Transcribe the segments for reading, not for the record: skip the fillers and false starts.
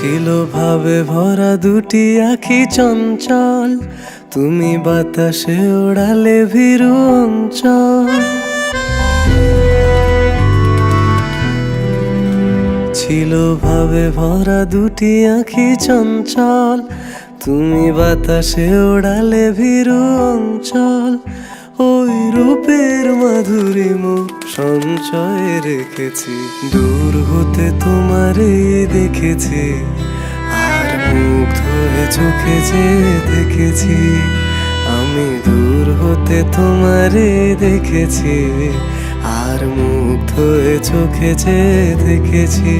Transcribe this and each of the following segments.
ছিল ভাবে ভরা দুটি আখি চঞ্চল, তুমি বাতাসে ওড়ালে ভীরু অঞ্চল। ছিল ভাবে ভরা দুটি আখি চঞ্চল, তুমি বাতাসে ওড়ালে ভীরু অঞ্চল। ওই রূপের মাধুরী মুখ সঞ্চয়ে রেখেছি, দূর হতে তোমারে দেখেছি, আর মুগ্ধ হয়ে চোখে যে দেখেছি। আমি দূর হতে তোমারে দেখেছি, আর মুগ্ধ হয়ে চোখে যে দেখেছি।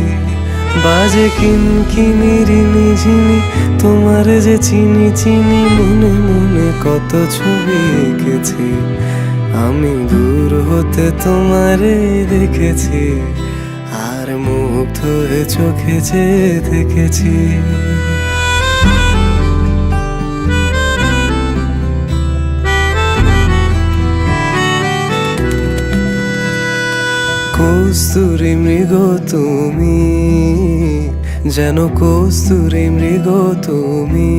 বাজে কিনকিনি রিনি ঝিনি, তোমার যে চিনি চিনি, মনে মনে কত ছবি এঁকেছি। আমি দূর হতে তোমারে দেখেছি, আর মুগ্ধ হয়ে চোখে যে দেখেছি। কস্তুরী মৃগ তুমি, যেন কস্তুরী মৃগ তুমি।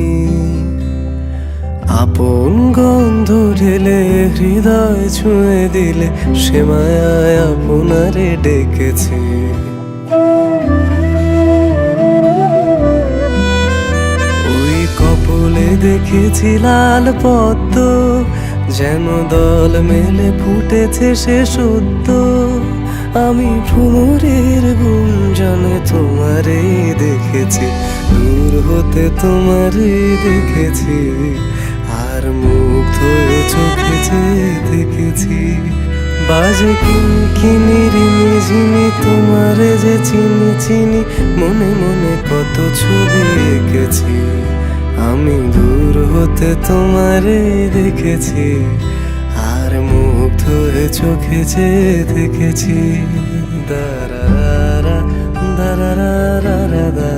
আপন গন্ধ ঢেলে হৃদয় ছুঁয়ে দিলে, সে মায়ায় আপনারে ডেকেছে। ওই কপলে দেখেছি লাল পদ্ম, যেন দল মেলে ফুটেছে সে সদ্য। আমি ভ্রমরের গুঞ্জনে তোমারে দেখেছি, দূর হতে তোমারে দেখেছি, আর মুগ্ধ হয়ে চোখে যে দেখেছি। বাজে কিনকিনি রিনি ঝিনি, তোমারে যে চিনি চিনি, মনে মনে কত ছবি এঁকেছি। আমি দূর হতে তোমারে দেখেছি, আর মুগ্ধ হয়ে চোখে যে দেখেছি। দারা দারা দারা।